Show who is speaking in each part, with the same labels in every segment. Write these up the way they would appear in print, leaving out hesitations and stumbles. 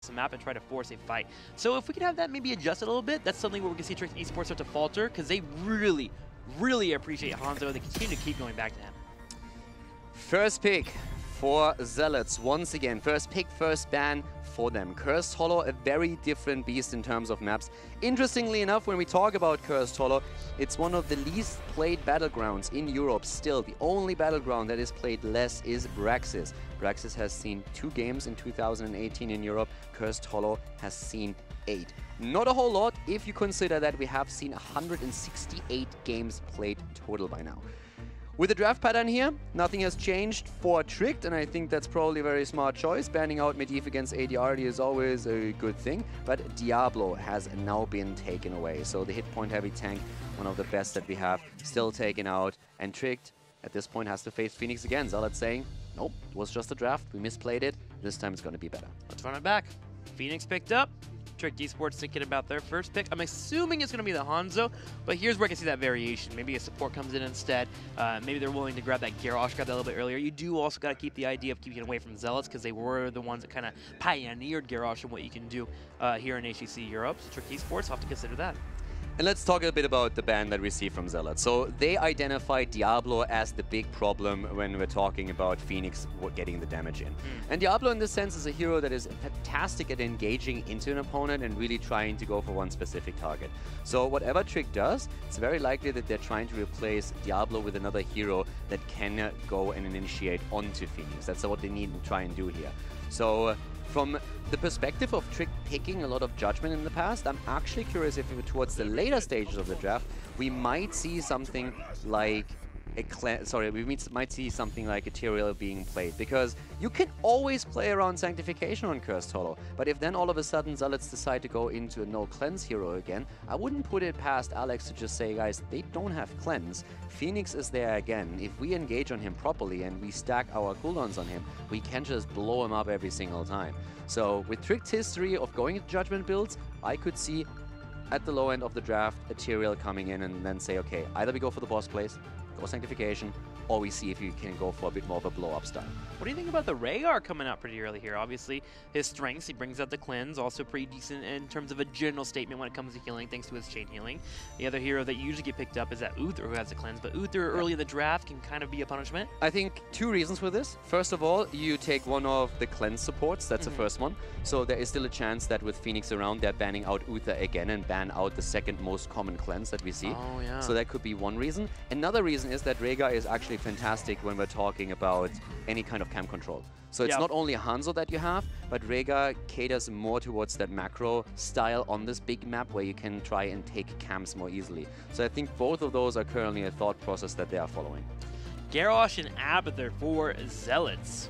Speaker 1: the map and try to force a fight. So if we could have that maybe adjusted a little bit, that's something where we can see Trick Esports start to falter, because they really, really appreciate Hanzo. They continue to keep going back to him.
Speaker 2: First pick for Zealots. Once again, first pick, first ban for them. Cursed Hollow, a very different beast in terms of maps. Interestingly enough, when we talk about Cursed Hollow, it's one of the least played battlegrounds in Europe. Still, the only battleground that is played less is Braxis. Braxis has seen 2 games in 2018 in Europe. Cursed Hollow has seen 8. Not a whole lot if you consider that we have seen 168 games played total by now. With the draft pattern here, nothing has changed for Tricked, and I think that's probably a very smart choice. Banning out Medivh against ADRD is always a good thing, but Diablo has now been taken away. So the hit point heavy tank, one of the best that we have, still taken out, and Tricked at this point has to face Phoenix again. Zealot saying, nope, it was just a draft, we misplayed it, this time it's going to be better.
Speaker 1: Let's run it back. Phoenix picked up. Trick Esports thinking about their first pick. I'm assuming it's going to be the Hanzo, but here's where I can see that variation. Maybe a support comes in instead. Maybe they're willing to grab that Garrosh, grab that a little bit earlier. You do also got to keep the idea of keeping it away from Zealots, because they were the ones that kind of pioneered Garrosh and what you can do here in HGC Europe. So Trick Esports will have to consider that.
Speaker 2: And let's talk a bit about the ban that we see from Zealots. So they identified Diablo as the big problem when we're talking about Phoenix getting the damage in. And Diablo in this sense is a hero that is fantastic at engaging into an opponent and really trying to go for one specific target. So whatever Trick does, it's very likely that they're trying to replace Diablo with another hero that can go and initiate onto Phoenix. That's what they need to try and do here. So from the perspective of Trick picking a lot of Judgment in the past, I'm actually curious if towards the later stages of the draft, we might see something like might see something like Ethereal being played, because you can always play around Sanctification on Cursed Hollow, but if then all of a sudden Zealots decide to go into a no cleanse hero again, I wouldn't put it past Alex to just say, guys, they don't have cleanse. Phoenix is there again. If we engage on him properly and we stack our cooldowns on him, we can just blow him up every single time. So with Trick's history of going into Judgment builds, I could see at the low end of the draft Ethereal coming in and then say, okay, either we go for the boss place, go Sanctification, or we see if you can go for a bit more of a blow-up style.
Speaker 1: What do you think about the Rhaegar coming out pretty early here? Obviously, his strengths, he brings out the cleanse, also pretty decent in terms of a general statement when it comes to healing, thanks to his chain healing. The other hero that usually get picked up is that Uther, who has the cleanse, but Uther early in the draft can kind of be a punishment.
Speaker 2: I think 2 reasons for this. First of all, you take one of the cleanse supports, that's the first one. So there is still a chance that with Phoenix around, they're banning out Uther again and ban out the second most common cleanse that we see.
Speaker 1: Oh, yeah.
Speaker 2: So that could be one reason. Another reason is that Rhaegar is actually fantastic when we're talking about any kind of camp control. So it's not only Hanzo that you have, but Rhaegar caters more towards that macro style on this big map where you can try and take camps more easily. So I think both of those are currently a thought process that they are following.
Speaker 1: Garrosh and Abathur for Zealots.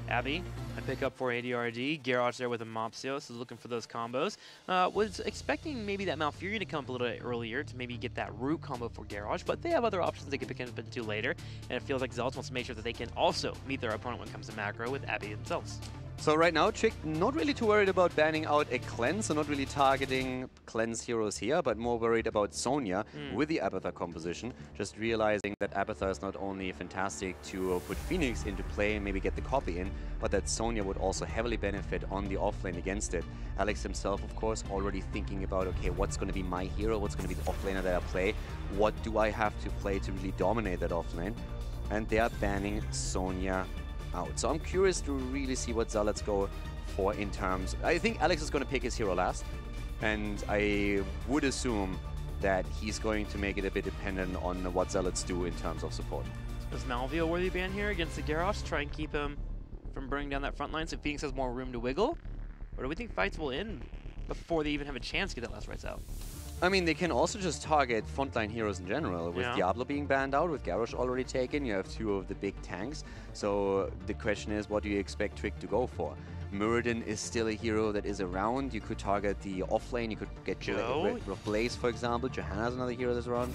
Speaker 1: Abby, I pick up for ADRD. Garrosh there with a Mopsios is looking for those combos. Was expecting maybe that Malfurion to come up a little bit earlier to maybe get that root combo for Garrosh, but they have other options they can pick up into later, and it feels like Zealots wants to make sure that they can also meet their opponent when it comes to macro with Abby themselves.
Speaker 2: So right now, Trick not really too worried about banning out a cleanse, so not really targeting cleanse heroes here, but more worried about Sonya with the Abathur composition. Just realizing that Abathur is not only fantastic to put Phoenix into play and maybe get the copy in, but that Sonya would also heavily benefit on the offlane against it. Alex himself, of course, already thinking about, okay, what's going to be my hero? What's going to be the offlaner that I play? What do I have to play to really dominate that offlane? And they are banning Sonya out. So I'm curious to really see what Zealots go for in terms... I think Alex is going to pick his hero last, and I would assume that he's going to make it a bit dependent on what Zealots do in terms of support.
Speaker 1: Is Malvi a worthy ban here against the Garrosh to try and keep him from burning down that front line so Phoenix has more room to wiggle? Or do we think fights will end before they even have a chance to get that last rights out?
Speaker 2: I mean, they can also just target frontline heroes in general. With Diablo being banned out, with Garrosh already taken, you have 2 of the big tanks. So the question is, what do you expect Trick to go for? Muradin is still a hero that is around. You could target the offlane. You could get Blaze, for example. Johanna's another hero that's around.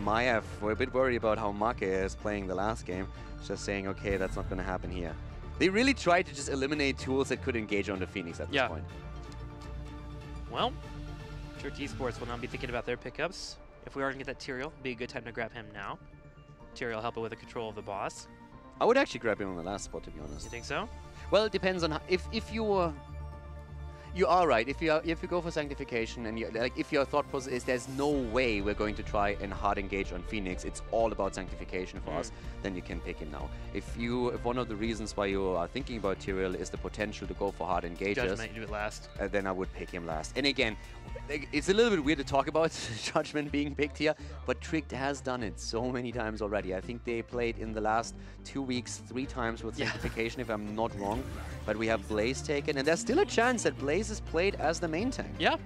Speaker 2: Maya, we're a bit worried about how Make is playing the last game. Just saying, okay, that's not going to happen here. They really tried to just eliminate tools that could engage on the Phoenix at this point.
Speaker 1: Well, Trick Esports will now be thinking about their pickups. If we are going to get that Tyrael, it'd be a good time to grab him now. Tyrael will help it with the control of the boss.
Speaker 2: I would actually grab him on the last spot, to be honest.
Speaker 1: You think so?
Speaker 2: Well, it depends on how, if you were... You are right. If you go for Sanctification and if your thought process is there's no way we're going to try and hard engage on Phoenix, it's all about Sanctification for us, then you can pick him now. If one of the reasons why you are thinking about Tyrael is the potential to go for hard engages,
Speaker 1: Judgment, you do it last.
Speaker 2: Then I would pick him last. And again, it's a little bit weird to talk about Judgment being picked here, but Tricked has done it so many times already. I think they played in the last 2 weeks 3 times with Sanctification, if I'm not wrong. But we have Blaze taken, and there's still a chance that Blaze is played as the main tank.
Speaker 1: Yeah.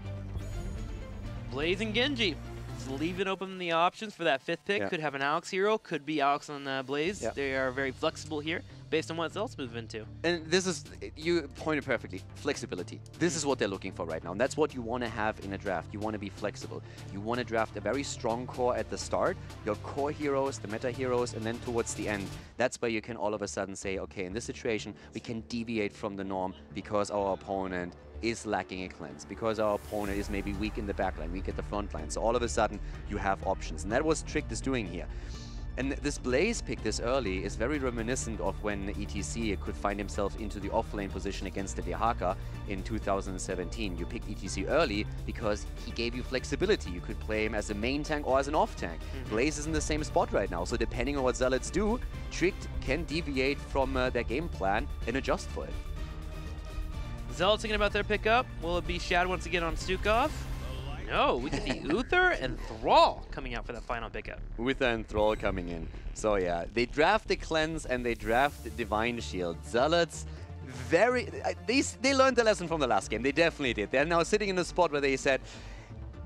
Speaker 1: Blaze and Genji. Just leaving open the options for that 5th pick.
Speaker 2: Yeah.
Speaker 1: Could have an Alex hero, could be Alex on Blaze.
Speaker 2: Yeah.
Speaker 1: They are very flexible here, based on what else move into.
Speaker 2: And this is, you pointed perfectly, flexibility. This is what they're looking for right now, and that's what you want to have in a draft. You want to be flexible. You want to draft a very strong core at the start, your core heroes, the meta heroes, and then towards the end, that's where you can all of a sudden say, okay, in this situation, we can deviate from the norm because our opponent is lacking a cleanse, because our opponent is maybe weak in the backline, weak at the front line. So all of a sudden, you have options. And that was Tricked is doing here. And this Blaze pick this early is very reminiscent of when ETC could find himself into the off-lane position against the Dehaka in 2017. You picked ETC early because he gave you flexibility. You could play him as a main tank or as an off-tank. Blaze is in the same spot right now, so depending on what Zealots do, Tricked can deviate from their game plan and adjust for it.
Speaker 1: Zealots thinking about their pickup. Will it be Shad once again on Stukov? No, we can see Uther and Thrall coming out for that final pickup.
Speaker 2: Uther and Thrall coming in. So yeah, they draft the Cleanse and they draft the Divine Shield. Zealots, they learned the lesson from the last game. They definitely did. They're now sitting in a spot where they said,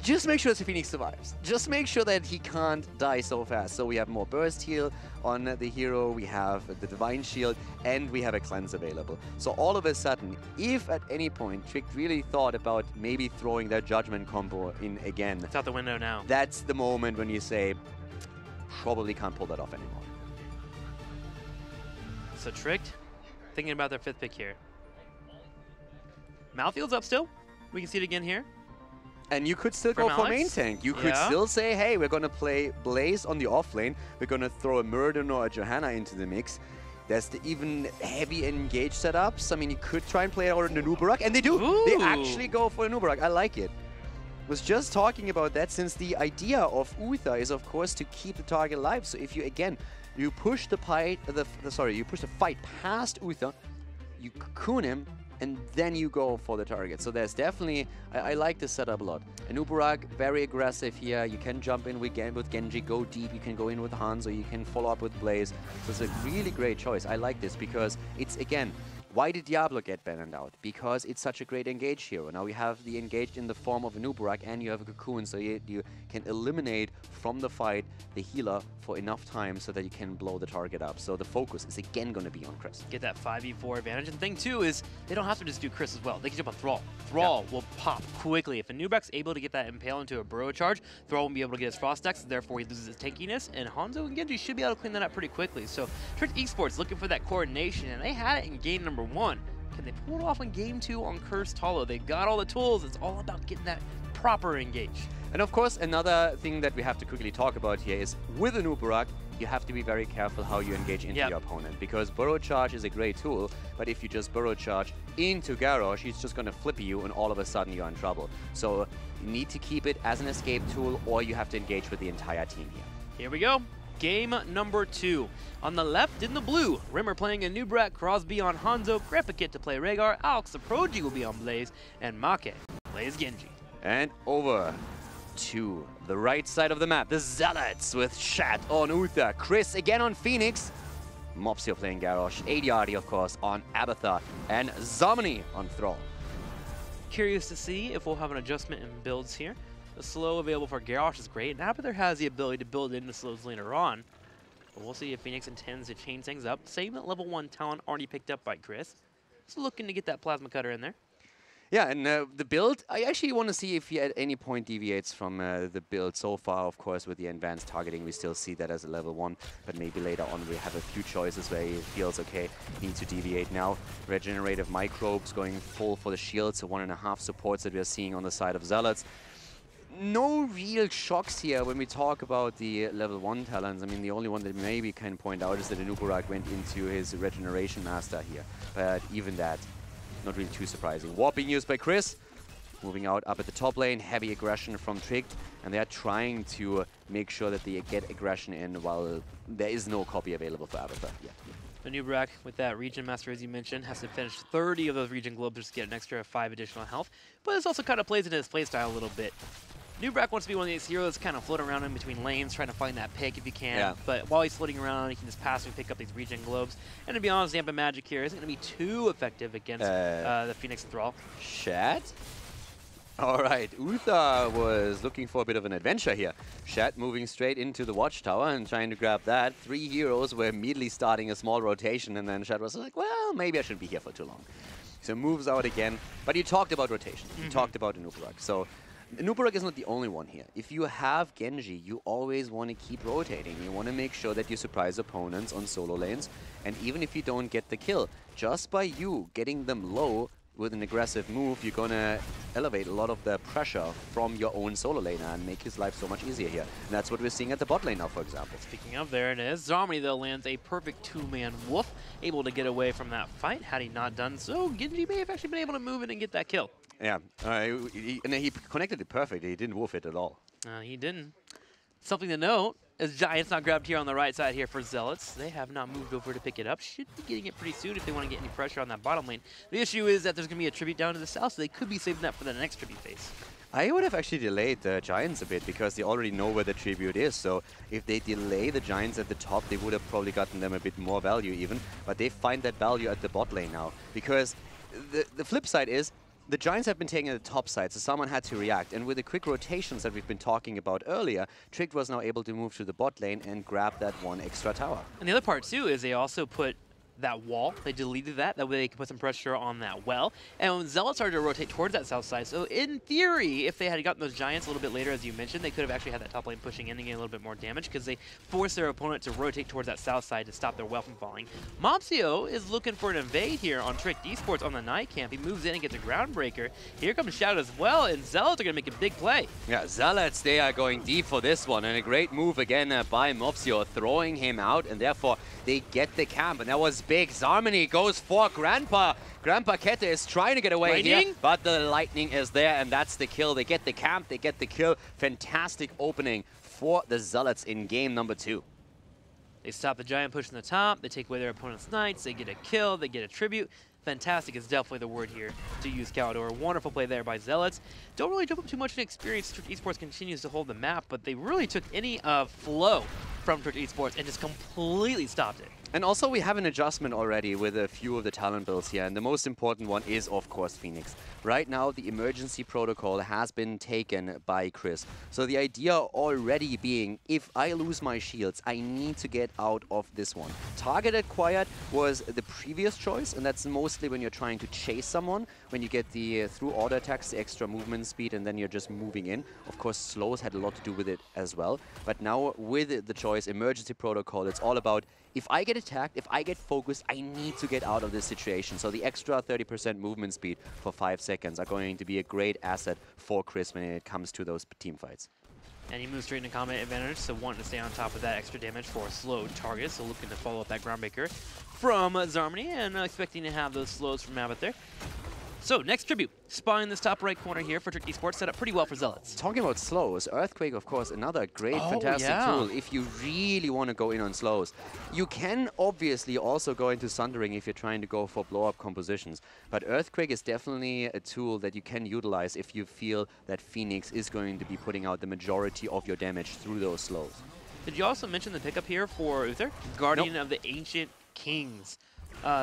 Speaker 2: just make sure that Phoenix survives. Just make sure that he can't die so fast. So we have more burst heal on the hero, we have the Divine Shield, and we have a cleanse available. So all of a sudden, if at any point Tricked really thought about maybe throwing their Judgment combo in again,
Speaker 1: It's out the window now.
Speaker 2: that's the moment when you say, probably can't pull that off anymore.
Speaker 1: So Tricked, thinking about their 5th pick here. Malfield's up still. We can see it again here.
Speaker 2: And you could still
Speaker 1: From
Speaker 2: go for main
Speaker 1: Alex?
Speaker 2: tank. You could
Speaker 1: Yeah.
Speaker 2: still say, hey, we're going to play Blaze on the offlane. We're going to throw a Murden or a Johanna into the mix. There's the even heavy engage setups. I mean, you could try and play it out in the Nubarak, and they do.
Speaker 1: Ooh.
Speaker 2: They actually go for a Nubarak. I like it. Was just talking about that since the idea of Uther is, of course, to keep the target alive. So if you, again, you push the fight, you push the fight past Uther, you cocoon him, and then you go for the target. So there's definitely, I like this setup a lot. And Nubarak, very aggressive here. You can jump in with Genji, go deep. You can go in with Hans, or you can follow up with Blaze. So it's a really great choice. I like this because it's, again, why did Diablo get banned out? Because it's such a great engage hero. Now we have the engaged in the form of a Nubarak, and you have a Cocoon, so you can eliminate from the fight the healer for enough time so that you can blow the target up. So the focus is again going to be on Chris.
Speaker 1: Get that 5v4 advantage. And the thing too is they don't have to just do Chris as well. They can jump on Thrall. Thrall will pop quickly. If a Nubarak's able to get that Impale into a Burrow charge, Thrall won't be able to get his Frost Dex, therefore he loses his tankiness, and Hanzo and Genji should be able to clean that up pretty quickly. So Tricked Esports looking for that coordination, and they had it in game number 1. Can they pull it off in game 2 on Cursed Hollow? They got all the tools. It's all about getting that proper engage.
Speaker 2: And of course, another thing that we have to quickly talk about here is with a Nubarak, you have to be very careful how you engage into your opponent, because Burrow Charge is a great tool, but if you just Burrow Charge into Garrosh, he's just going to flip you, and all of a sudden you're in trouble. So you need to keep it as an escape tool, or you have to engage with the entire team here.
Speaker 1: Here we go. Game number 2. On the left in the blue, Rimmer playing a Nubarak, Crosby on Hanzo, Grepikit to play Rhaegar, Alex the Proji will be on Blaze, and Make plays Genji.
Speaker 2: And over to the right side of the map, the Zealots with Shat on Uther, Chris again on Phoenix, Mopsio playing Garrosh, Adiardi of course on Abathar, and Zomni on Thrall.
Speaker 1: Curious to see if we'll have an adjustment in builds here. The slow available for Garrosh is great, and Abathar has the ability to build into slows later on. But we'll see if Phoenix intends to change things up. Same level 1 talent already picked up by Chris. Just looking to get that Plasma Cutter in there.
Speaker 2: Yeah, and the build, I actually want to see if he at any point deviates from the build so far. Of course, with the advanced targeting, we still see that as a level 1, but maybe later on we have a few choices where he feels, okay, he needs to deviate now. Regenerative Microbes going full for the shield, so 1.5 supports that we are seeing on the side of Zealots. No real shocks here when we talk about the level 1 talents. I mean, the only one that maybe can point out is that Nubarak went into his Regeneration Master here, but even that, not really too surprising. Warp being used by Chris. Moving out up at the top lane, heavy aggression from Trick, and they're trying to make sure that they get aggression in while there is no copy available for Abathur yet.
Speaker 1: The new Brack with that Region Master, as you mentioned, has to finish 30 of those Region Globes just to get an extra 5 additional health, but this also kind of plays into his playstyle a little bit. New Brack wants to be one of these heroes kind of floating around in between lanes, trying to find that pick if you can. But while he's floating around, he can just pass and pick up these Region Globes. And to be honest, Zampa Magic here isn't going to be too effective against the Phoenix Thrall.
Speaker 2: Shat? All right, Uther was looking for a bit of an adventure here. Shat moving straight into the Watchtower and trying to grab that. 3 heroes were immediately starting a small rotation, and then Shat was like, well, maybe I shouldn't be here for too long. So moves out again. But you talked about rotation. You talked about Anubarak. So Anubarak is not the only one here. If you have Genji, you always want to keep rotating. You want to make sure that you surprise opponents on solo lanes. And even if you don't get the kill, just by you getting them low with an aggressive move, you're going to elevate a lot of the pressure from your own solo laner and make his life so much easier here. And that's what we're seeing at the bot lane now, for example.
Speaker 1: Speaking of, there it is. Zomni, though, lands a perfect 2-man wolf, able to get away from that fight. Had he not done so, Genji may have actually been able to move in and get that kill.
Speaker 2: Yeah, and he connected it perfectly. He didn't wolf it at all.
Speaker 1: He didn't. Something to note is Giants not grabbed here on the right side here for Zealots. They have not moved over to pick it up. Should be getting it pretty soon if they want to get any pressure on that bottom lane. The issue is that there's going to be a tribute down to the south, so they could be saving that for the next tribute phase.
Speaker 2: I would have actually delayed the Giants a bit because they already know where the tribute is. So if they delay the Giants at the top, they would have probably gotten them a bit more value even. But they find that value at the bot lane now. Because the flip side is, the Giants have been taking the top side, so someone had to react. And with the quick rotations that we've been talking about earlier, Trick was now able to move to the bot lane and grab that one extra tower.
Speaker 1: And the other part, too, is they also put that wall. They deleted that. That way they can put some pressure on that well. And when Zealots started to rotate towards that south side, so in theory, if they had gotten those Giants a little bit later, as you mentioned, they could have actually had that top lane pushing in and getting a little bit more damage because they forced their opponent to rotate towards that south side to stop their well from falling. Mopsio is looking for an invade here on Trick Esports on the night camp. He moves in and gets a Groundbreaker. Here comes Shadow as well, and Zealots are going to make a big play.
Speaker 2: Yeah, Zealots, they are going deep for this one, and a great move again by Mopsio, throwing him out, and therefore they get the camp, and that was big. Zarmany goes for Grandpa. Grandpa Kette is trying to get away here, but the lightning is there, and that's the kill. They get the camp, they get the kill. Fantastic opening for the Zealots in game number 2.
Speaker 1: They stop the Giant push in the top, they take away their opponent's knights, they get a kill, they get a tribute. Fantastic is definitely the word here to use Caldor. Wonderful play there by Zealots. Don't really jump up too much in experience. Twitch Esports continues to hold the map, but they really took any flow from Twitch Esports and just completely stopped it.
Speaker 2: And also we have an adjustment already with a few of the talent builds here, and the most important one is, of course, Phoenix. Right now, the emergency protocol has been taken by Chris. So the idea already being, if I lose my shields, I need to get out of this one. Target acquired was the previous choice, and that's mostly when you're trying to chase someone, when you get the through auto attacks, the extra movement speed, and then you're just moving in. Of course, slows had a lot to do with it as well. But now with the choice, emergency protocol, it's all about, if I get attacked, if I get focused, I need to get out of this situation. So the extra 30% movement speed for 5 seconds are going to be a great asset for Chris when it comes to those team fights.
Speaker 1: And he moves straight into combat advantage, so wanting to stay on top of that extra damage for a slow target. So looking to follow up that Groundbreaker from Zarmany and expecting to have those slows from Abbott there. So, next tribute. Spying this top right corner here for Trick Esports, set up pretty well for Zealots.
Speaker 2: Talking about slows, Earthquake, of course, another great, fantastic tool if you really want to go in on slows. You can obviously also go into Sundering if you're trying to go for blow-up compositions, but Earthquake is definitely a tool that you can utilize if you feel that Phoenix is going to be putting out the majority of your damage through those slows.
Speaker 1: Did you also mention the pickup here for Uther? Guardian of the Ancient Kings.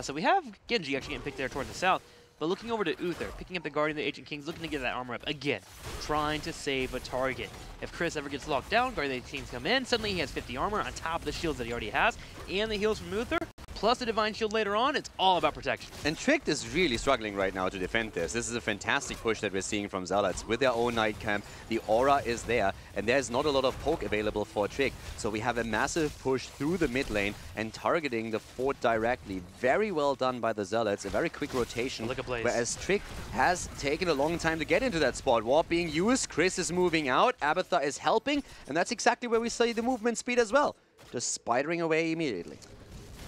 Speaker 1: So we have Genji actually getting picked there toward the south. But looking over to Uther, picking up the Guardian of the Ancient Kings, looking to get that armor up again, trying to save a target. If Chris ever gets locked down, Guardian of the Ancient Kings come in, suddenly he has 50 armor on top of the shields that he already has, and the heals from Uther, plus the Divine Shield later on. It's all about protection.
Speaker 2: And Tricked is really struggling right now to defend this. This is a fantastic push that we're seeing from Zealots. With their own night camp, the aura is there, and there's not a lot of poke available for Trick. So we have a massive push through the mid lane and targeting the fort directly. Very well done by the Zealots, a very quick rotation.
Speaker 1: Look at Blaze.
Speaker 2: Whereas Trick has taken a long time to get into that spot. Warp being used, Chris is moving out, Abathur is helping, and that's exactly where we see the movement speed as well. Just spidering away immediately.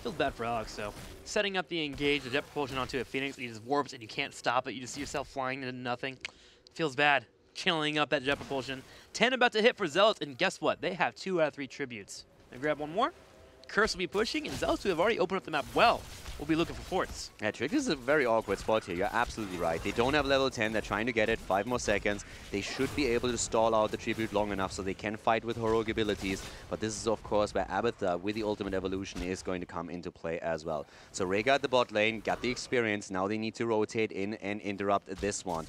Speaker 1: Feels bad for Alex, though. Setting up the engage, the jet propulsion onto a Phoenix, and he just warps and you can't stop it. You just see yourself flying into nothing. Feels bad. Chilling up that jet propulsion. 10 about to hit for Zealots, and guess what? They have 2 out of 3 tributes. And grab one more. Curse will be pushing, and Zealots, who have already opened up the map well, will be looking for forts.
Speaker 2: Yeah, Trick is a very awkward spot here. You're absolutely right. They don't have level 10. They're trying to get it. 5 more seconds. They should be able to stall out the tribute long enough so they can fight with heroic abilities. But this is, of course, where Abathur with the ultimate evolution is going to come into play as well. So Rhaegar at the bot lane got the experience. Now they need to rotate in and interrupt this one.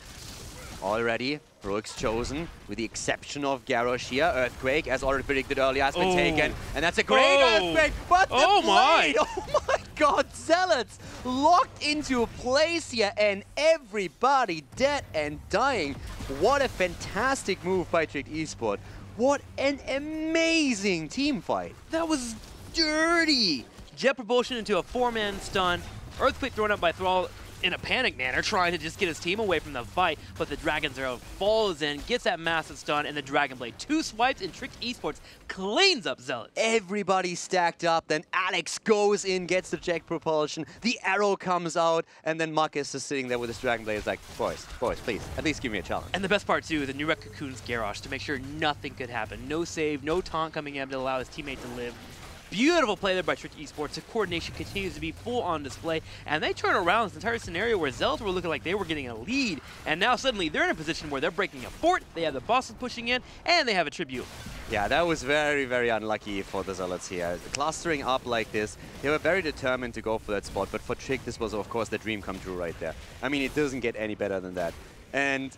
Speaker 2: Already, Heroic's chosen, with the exception of Garrosh here. Earthquake, as already predicted earlier, has been taken. And that's a great Earthquake, but the blade! Oh my god, Zealots locked into a place here, and everybody dead and dying. What a fantastic move by Trick Esport. What an amazing team fight.
Speaker 1: That was dirty! Jet propulsion into a 4-man stun. Earthquake thrown up by Thrall in a panic manner, trying to just get his team away from the fight, but the Dragon's Arrow falls in, gets that massive stun, and the Dragon Blade 2 swipes, and Trick Esports cleans up Zealots.
Speaker 2: Everybody stacked up, then Alex goes in, gets the jet propulsion, the arrow comes out, and then Marcus is sitting there with his Dragon Blade. It's like, boys, please, at least give me a challenge.
Speaker 1: And the best part, too, the Nurek cocoons Garrosh to make sure nothing could happen. No save, no taunt coming in to allow his teammate to live. Beautiful play there by Trick Esports. The coordination continues to be full on display, and they turn around this entire scenario where Zealots were looking like they were getting a lead, and now suddenly they're in a position where they're breaking a fort, they have the bosses pushing in, and they have a tribute.
Speaker 2: Yeah, that was very, very unlucky for the Zealots here. Clustering up like this, they were very determined to go for that spot, but for Trick, this was, of course, the dream come true right there. I mean, it doesn't get any better than that. And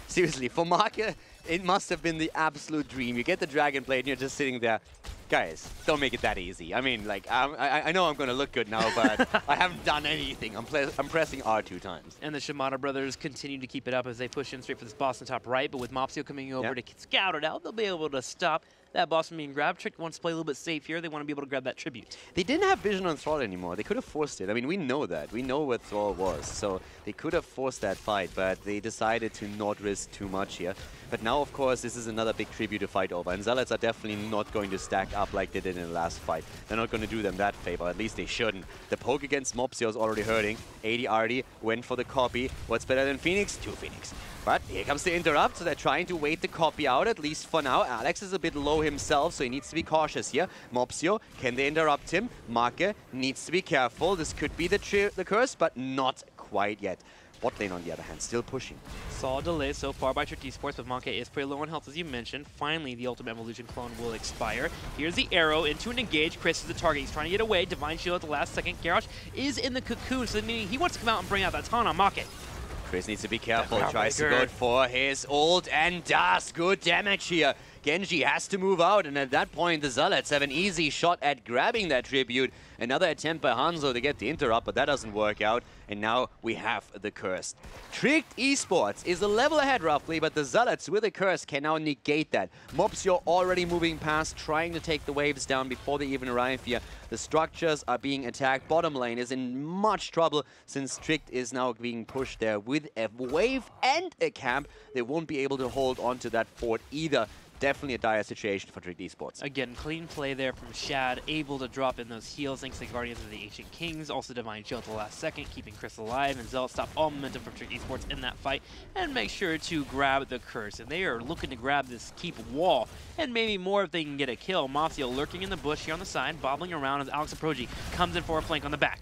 Speaker 2: seriously, for Marke, it must have been the absolute dream. You get the Dragon Blade and you're just sitting there. Guys, don't make it that easy. I mean, like, I know I'm going to look good now, but I haven't done anything. I'm pressing R 2 times.
Speaker 1: And the Shimada brothers continue to keep it up as they push in straight for this boss on top right, but with Mopsio coming over to scout it out, they'll be able to stop that boss from being grabbed. Trick wants to play a little bit safe here. They want to be able to grab that tribute.
Speaker 2: They didn't have vision on Thrall anymore. They could have forced it. I mean, we know that. We know what Thrall was. So they could have forced that fight, but they decided to not risk too much here. But now, of course, this is another big tribute to fight over. And Zealots are definitely not going to stack up like they did in the last fight. They're not going to do them that favor. At least they shouldn't. The poke against Mopsio is already hurting. 80 Artie went for the copy. What's better than Phoenix? 2 Phoenix. But here comes the interrupt, so they're trying to wait the copy out, at least for now. Alex is a bit low himself, so he needs to be cautious here. Mopsio, can they interrupt him? Marke needs to be careful. This could be the curse, but not quite yet. Bot lane, on the other hand, still pushing.
Speaker 1: Solid delay so far by Trick Esports, but Monkey is pretty low on health, as you mentioned. Finally, the Ultimate Evolution clone will expire. Here's the arrow into an engage. Chris is the target. He's trying to get away. Divine Shield at the last second. Garrosh is in the cocoon, so meaning he wants to come out and bring out that taunt on Monkey.
Speaker 2: Chris needs to be careful. Tries to go for his ult and does good damage here. Genji has to move out, and at that point, the Zealots have an easy shot at grabbing that tribute. Another attempt by Hanzo to get the interrupt, but that doesn't work out. And now we have the curse. Tricked Esports is a level ahead roughly, but the Zealots with a curse can now negate that. Mopsio already moving past, trying to take the waves down before they even arrive here. The structures are being attacked. Bottom lane is in much trouble since Tricked is now being pushed there with a wave and a camp. They won't be able to hold on to that fort either. Definitely a dire situation for Trick Esports.
Speaker 1: Again, clean play there from Shad, able to drop in those heals thanks to the Guardians of the Ancient Kings. Also Divine Shield at the last second, keeping Chris alive, and Zealot stop all momentum from Trick Esports in that fight and make sure to grab the curse. And they are looking to grab this keep wall, and maybe more if they can get a kill. Mopsio lurking in the bush here on the side, bobbling around as Alex Aproji comes in for a flank on the back.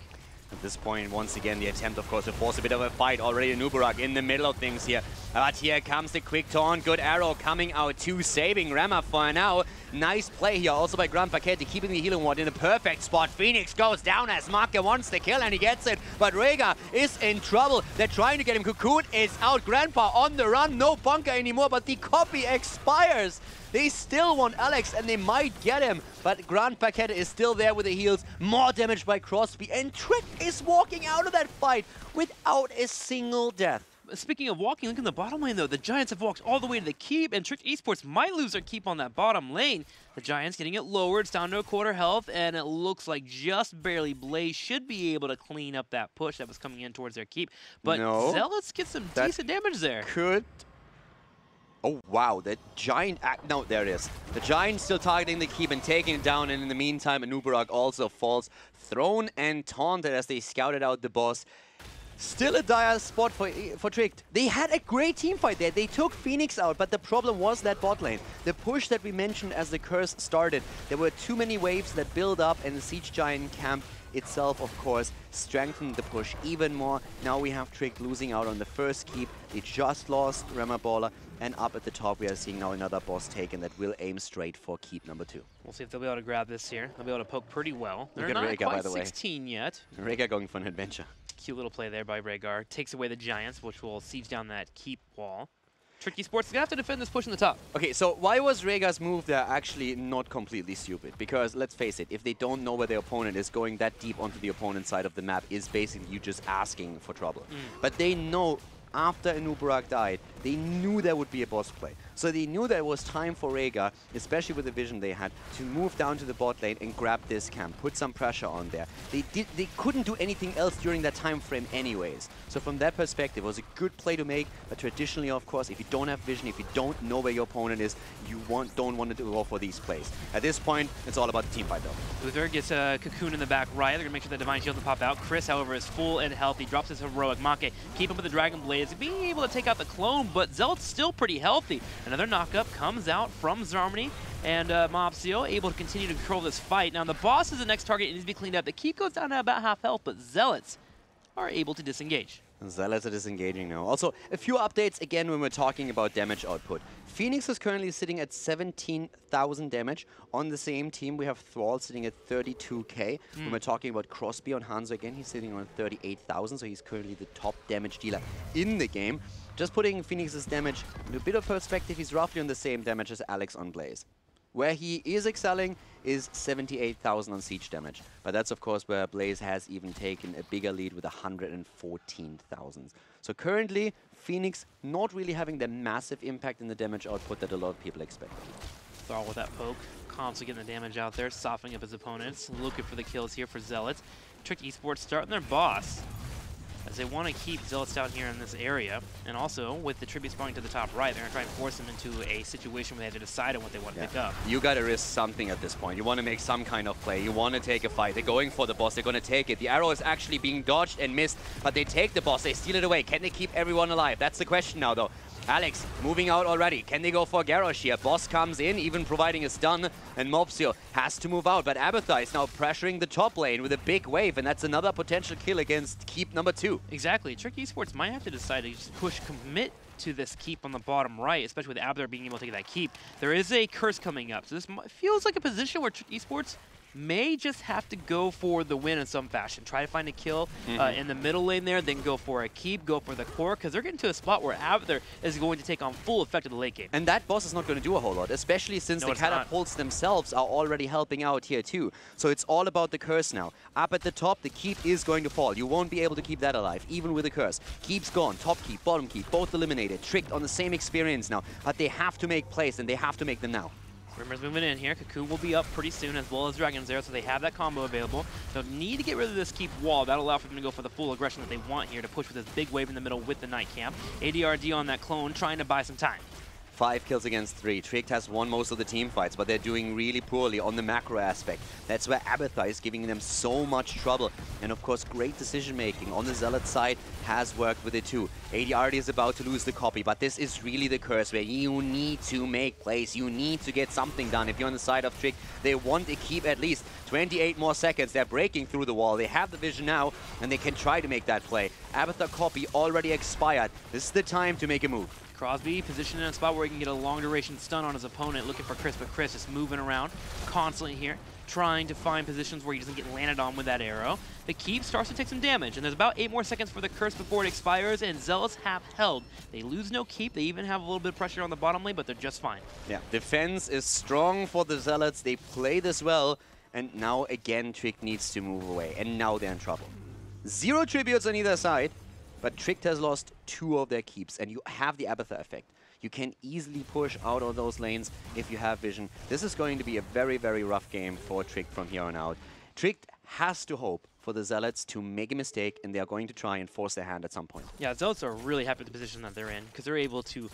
Speaker 2: At this point, once again, the attempt, of course, to force a bit of a fight. Already Nubarak in the middle of things here. But here comes the quick taunt. Good arrow coming out too, saving Rama for now. Nice play here also by Grand Paquette, keeping the healing ward in a perfect spot. Phoenix goes down as Marke wants the kill, and he gets it. But Rhaegar is in trouble. They're trying to get him. Cocoon is out. Grandpa on the run. No bunker anymore, but the copy expires. They still want Alex, and they might get him. But Grand Paquette is still there with the heals. More damage by Crosby. And Trick is walking out of that fight without a single death.
Speaker 1: Speaking of walking, look in the bottom lane, though. The Giants have walked all the way to the keep, and Trick Esports might lose their keep on that bottom lane. The Giants getting it lowered. It's down to a quarter health, and it looks like just barely Blaze should be able to clean up that push that was coming in towards their keep. But
Speaker 2: no,
Speaker 1: Zealots get some decent damage there.
Speaker 2: Could Oh, wow, the Giant no, there it is. The Giant still targeting the keep and taking it down, and in the meantime, Anubarak also falls. Thrown and taunted as they scouted out the boss. Still a dire spot for Tricked. They had a great team fight there. They took Phoenix out, but the problem was that bot lane. The push that we mentioned as the curse started, there were too many waves that build up, and the Siege Giant camp itself, of course, strengthened the push even more. Now we have Tricked losing out on the first keep. They just lost Remaballer, and up at the top we are seeing now another boss taken that will aim straight for keep number 2.
Speaker 1: We'll see if they'll be able to grab this here. They'll be able to poke pretty well. They're
Speaker 2: Look at
Speaker 1: not
Speaker 2: Rhaegar,
Speaker 1: quite
Speaker 2: by the way.
Speaker 1: 16 yet.
Speaker 2: Rhaegar going for an adventure.
Speaker 1: Cute little play there by Rhaegar. Takes away the Giants, which will siege down that keep wall. Trick Esports is going to have to defend this push in the top.
Speaker 2: Okay, so why was Rhaegar's move there actually not completely stupid? Because, let's face it, if they don't know where their opponent is, going that deep onto the opponent's side of the map is basically you just asking for trouble. But they know after Anubarak died, they knew there would be a boss play. So they knew that it was time for Rhaegar, especially with the vision they had, to move down to the bot lane and grab this camp, put some pressure on there. They couldn't do anything else during that time frame anyways. So from that perspective, it was a good play to make, but traditionally, of course, if you don't have vision, if you don't know where your opponent is, you don't want to go for these plays. At this point, it's all about the team fight though.
Speaker 1: Luther gets a Cocoon in the back right. They're going to make sure that Divine Shield doesn't pop out. Chris, however, is full and healthy. Drops his heroic Make. Keep him with the Dragon Blades. Being able to take out the clone, but Zealot's still pretty healthy. Another knockup comes out from Zarmony, and Mobsteel able to continue to control this fight. Now, the boss is the next target. It needs to be cleaned up. The keep goes down to about half health, but Zealots are able to disengage.
Speaker 2: Zealots are disengaging now. Also, a few updates again when we're talking about damage output. Phoenix is currently sitting at 17,000 damage. On the same team, we have Thrall sitting at 32k. When we're talking about Crosby on Hanzo again, he's sitting on 38,000, so he's currently the top damage dealer in the game. Just putting Phoenix's damage in a bit of perspective, he's roughly on the same damage as Alex on Blaze. Where he is excelling is 78,000 on siege damage. But that's, of course, where Blaze has even taken a bigger lead with 114,000. So currently, Phoenix not really having the massive impact in the damage output that a lot of people expect.
Speaker 1: Thrall with that poke, constantly getting the damage out there, softening up his opponents, looking for the kills here for Zealots. Trick Esports starting their boss, as they want to keep Zealots down here in this area. And also, with the tribute spawning to the top right, they're going to try and force them into a situation where they have to decide on what they want to pick up.
Speaker 2: You got to risk something at this point. You want to make some kind of play. You want to take a fight. They're going for the boss. They're going to take it. The arrow is actually being dodged and missed, but they take the boss. They steal it away. Can they keep everyone alive? That's the question now, though. Alex moving out already. Can they go for Garrosh here? Boss comes in, even providing a stun, and Mobsteel has to move out. But Abathar is now pressuring the top lane with a big wave, and that's another potential kill against keep number 2.
Speaker 1: Exactly. Trick Esports might have to decide to just push commit to this keep on the bottom right, especially with Abathar being able to take that keep. There is a curse coming up, so this feels like a position where Trick Esports may just have to go for the win in some fashion. Try to find a kill in the middle lane there, then go for a keep, go for the core, because they're getting to a spot where Abathar is going to take on full effect of the late game.
Speaker 2: And that boss is not going to do a whole lot, especially since the catapults themselves are already helping out here too. So it's all about the curse now. Up at the top, the keep is going to fall. You won't be able to keep that alive, even with the curse. Keep's gone, top keep, bottom keep, both eliminated. Tricked on the same experience now, but they have to make plays, and they have to make them now.
Speaker 1: Rumor's moving in here. Cocoon will be up pretty soon, as well as Dragon's there, so they have that combo available. They'll need to get rid of this keep wall. That'll allow for them to go for the full aggression that they want here to push with this big wave in the middle with the Night Camp. ADRD on that clone, trying to buy some time.
Speaker 2: 5 kills against 3. Tricked has won most of the team fights, but they're doing really poorly on the macro aspect. That's where Abathar is giving them so much trouble. And of course, great decision making on the Zealot side has worked with it too. ADRD is about to lose the copy, but this is really the curse where you need to make plays. You need to get something done. If you're on the side of Trick, they want to keep at least 28 more seconds. They're breaking through the wall. They have the vision now, and they can try to make that play. Abathar copy already expired. This is the time to make a move.
Speaker 1: Crosby positioned in a spot where he can get a long duration stun on his opponent, looking for Chris, but Chris just moving around constantly here, trying to find positions where he doesn't get landed on with that arrow. The keep starts to take some damage, and there's about 8 more seconds for the curse before it expires, and Zealots have held. They lose no keep. They even have a little bit of pressure on the bottom lane, but they're just fine. Yeah,
Speaker 2: defense is strong for the Zealots. They play this well, and now again Trick needs to move away, and now they're in trouble. 0 tributes on either side. But Tricked has lost 2 of their keeps, and you have the Abathar effect. You can easily push out of those lanes if you have vision. This is going to be a very, very rough game for Tricked from here on out. Tricked has to hope for the Zealots to make a mistake, and they are going to try and force their hand at some point.
Speaker 1: Yeah, Zealots are really happy with the position that they're in, because they're able to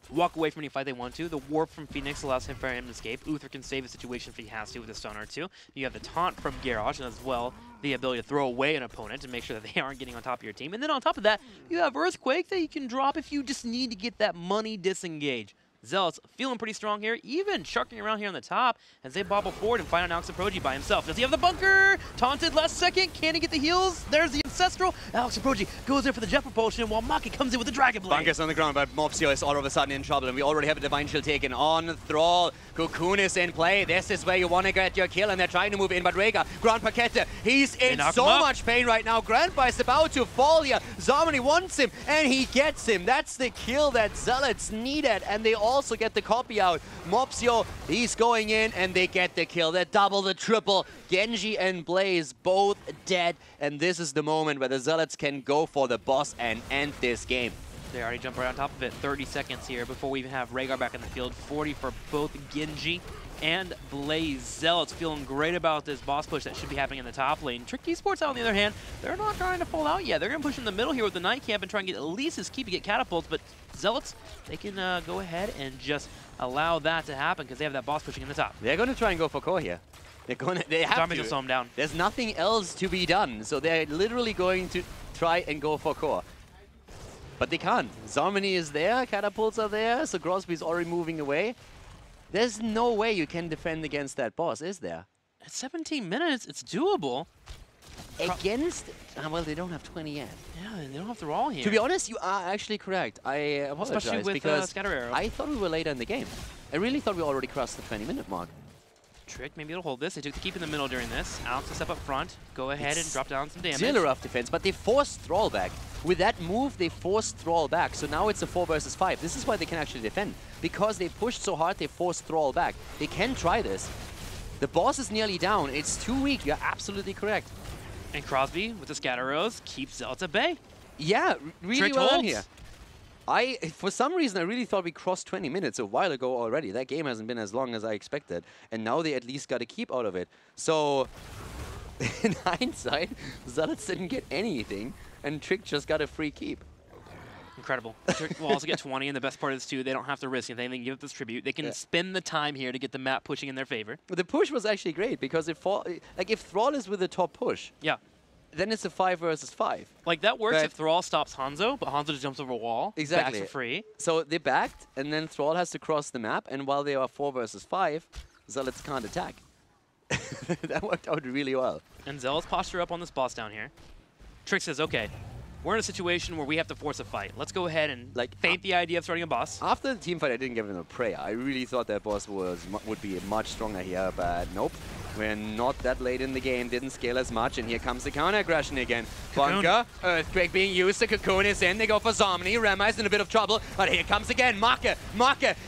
Speaker 1: walk away from any fight they want to. The warp from Phoenix allows him for him to escape. Uther can save the situation if he has to with a stun or two. You have the taunt from Garrosh, and as well the ability to throw away an opponent to make sure that they aren't getting on top of your team. And then on top of that, you have Earthquake that you can drop if you just need to get that money disengage. Zealots feeling pretty strong here, even sharking around here on the top as they bobble forward and find out Alex Aproji by himself. Does he have the bunker? Taunted last second. Can he get the heals? There's the Ancestral. Alex Aproji goes in for the jet propulsion while Maki comes in with the Dragon Blade.
Speaker 2: Bunker's on the ground, but Mopsio is all of a sudden in trouble, and we already have a Divine Shield taken on Thrall. Cocoon is in play. This is where you want to get your kill, and they're trying to move in, but Rhaegar, Grand Paquette, he's in so much pain right now. Grandpa is about to fall here. Zomani wants him, and he gets him. That's the kill that Zealots needed, and they also get the copy out. Mopsio, he's going in, and they get the kill. They double, the triple. Genji and Blaze both dead, and this is the moment where the Zealots can go for the boss and end this game.
Speaker 1: They already jump right on top of it. 30 seconds here before we even have Rhaegar back in the field. 40 for both Genji and Blaze. Zealots feeling great about this boss push that should be happening in the top lane. Trick Esports, on the other hand, they're not trying to fall out yet. They're going to push in the middle here with the Night Camp and try and get at least his keep to get catapults, but Zealots, they can go ahead and just allow that to happen because they have that boss pushing in the top.
Speaker 2: They're going to try and go for core here. They have to.
Speaker 1: Will slow him down.
Speaker 2: There's nothing else to be done, so they're literally going to try and go for core. But they can't. Zomani is there, catapults are there, so Grosby's already moving away. There's no way you can defend against that boss, is there?
Speaker 1: At 17 minutes, it's doable.
Speaker 2: Against? Well, they don't have 20 yet.
Speaker 1: Yeah, they don't have the roll here.
Speaker 2: To be honest, you are actually correct. I apologize,
Speaker 1: especially with
Speaker 2: because
Speaker 1: Scatter Arrow.
Speaker 2: I thought we were later in the game. I really thought we already crossed the 20-minute mark.
Speaker 1: Trick, maybe it'll hold this. They took the keep in the middle during this. Alex will step up front, go ahead and drop down some damage.
Speaker 2: Still a rough defense, but they forced Thrall back. With that move, they forced Thrall back. So now it's a 4 versus 5. This is why they can actually defend. Because they pushed so hard, they forced Thrall back. They can try this. The boss is nearly down. It's too weak. You're absolutely correct.
Speaker 1: And Crosby, with the Scatter Arrows, keeps Zealots at bay.
Speaker 2: Yeah, really
Speaker 1: Trick
Speaker 2: well
Speaker 1: holds.
Speaker 2: done here. For some reason, I really thought we crossed 20 minutes a while ago already. That game hasn't been as long as I expected. And now they at least got a keep out of it. So, in hindsight, Zealots didn't get anything, and Trick just got a free keep.
Speaker 1: Incredible. Trick will also get 20, and the best part is, too, they don't have to risk anything. They can give up this tribute. They can spend the time here to get the map pushing in their favor.
Speaker 2: But the push was actually great, because if Thrall is with the top push, then it's a 5 versus 5.
Speaker 1: Like, that works if Thrall stops Hanzo, but Hanzo just jumps over a wall.
Speaker 2: Exactly.
Speaker 1: Backs for free.
Speaker 2: So they backed, and then Thrall has to cross the map, and while they are 4 versus 5, Zealots can't attack. That worked out really well.
Speaker 1: And Zealots posture up on this boss down here. Trick says, okay, we're in a situation where we have to force a fight. Let's go ahead and feint the idea of starting a boss.
Speaker 2: After the team fight, I didn't give him a prayer. I really thought that boss would be much stronger here, but nope. We're not that late in the game, didn't scale as much, and here comes the counter aggression again.
Speaker 1: Cocoon.
Speaker 2: Bunker, Earthquake being used, the Cocoon is in, they go for Zomani, Rema is in a bit of trouble, but here comes again, Maka,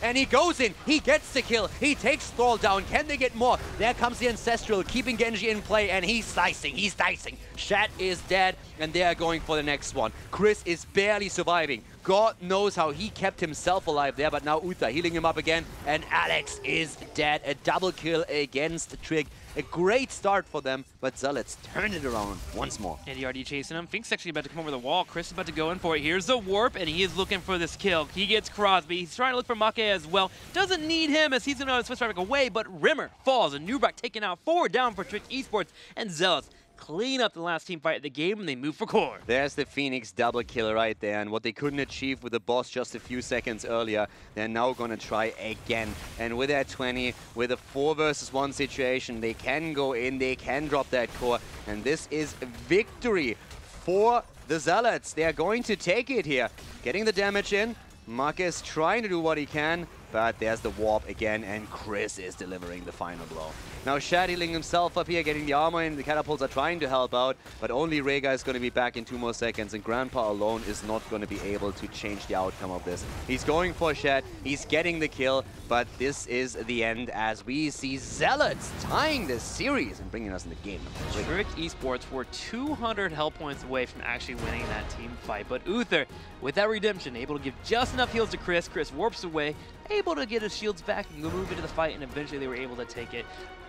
Speaker 2: and he goes in, he gets the kill, he takes Thrall down, can they get more? There comes the Ancestral, keeping Genji in play, and he's dicing. Shat is dead, and they are going for the next one. Chris is barely surviving. God knows how he kept himself alive there, but now Uther healing him up again, and Alex is dead. A double kill against Trig. A great start for them, but Zealots turn it around once more.
Speaker 1: And ERD chasing him. Fink's actually about to come over the wall. Chris is about to go in for it. Here's the warp, and he is looking for this kill. He gets Crosby. He's trying to look for Make as well. Doesn't need him as he's going to switch traffic away, but Rimmer falls. And Nubrak taken out 4 down for Trick Esports, and Zealots clean up the last team fight of the game, and they move for core.
Speaker 2: There's the Phoenix double kill right there, and what they couldn't achieve with the boss just a few seconds earlier, they're now going to try again. And with that 20, with a 4 versus 1 situation, they can go in, they can drop that core, and this is victory for the Zealots. They are going to take it here. Getting the damage in, Marcus trying to do what he can, but there's the warp again, and Chris is delivering the final blow. Now Shad healing himself up here, getting the armor in. The catapults are trying to help out, but only Rhaegar is going to be back in 2 more seconds, and Grandpa alone is not going to be able to change the outcome of this. He's going for Shad, he's getting the kill, but this is the end as we see Zealots tying this series and bringing us in the game.
Speaker 1: Trick Esports were 200 health points away from actually winning that team fight, but Uther, with that redemption, able to give just enough heals to Chris. Chris warps away, able to get his shields back and move into the fight, and eventually they were able to take it.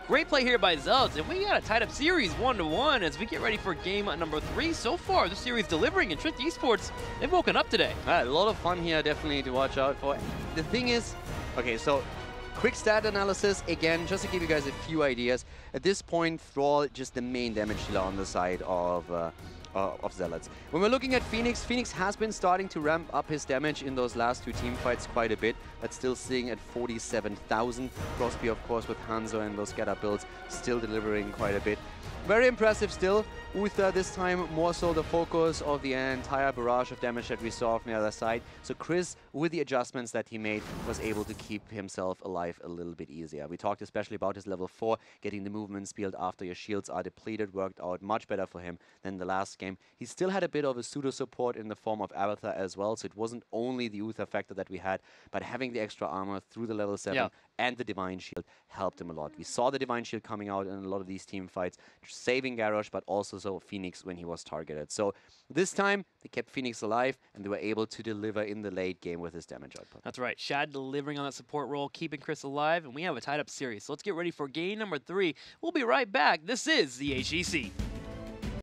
Speaker 1: Great play here by Zealots, and we got a tied up series 1-1 as we get ready for game number 3. So far, this series delivering, and Trick Esports, they've woken up today.
Speaker 2: A lot of fun here, definitely to watch out for. The thing is, okay, so quick stat analysis, again, just to give you guys a few ideas. At this point, Thrall just the main damage dealer on the side of Zealots. When we're looking at Phoenix, Phoenix has been starting to ramp up his damage in those last 2 team fights quite a bit. That's still sitting at 47,000. Crosby, of course, with Hanzo and those scatter builds, still delivering quite a bit. Very impressive still. Uther this time more so the focus of the entire barrage of damage that we saw from the other side. So Chris, with the adjustments that he made, was able to keep himself alive a little bit easier. We talked especially about his level 4, getting the movement speed after your shields are depleted, worked out much better for him than the last game. He still had a bit of a pseudo support in the form of Abathur as well, so it wasn't only the Uther factor that we had, but having the extra armor through the level 7 and the Divine Shield helped him a lot. We saw the Divine Shield coming out in a lot of these team fights, saving Garrosh, but also so Phoenix when he was targeted. So this time, they kept Phoenix alive, and they were able to deliver in the late game with his damage output.
Speaker 1: That's right. Shad delivering on that support role, keeping Chris alive, and we have a tied-up series. So let's get ready for game number 3. We'll be right back. This is the HGC.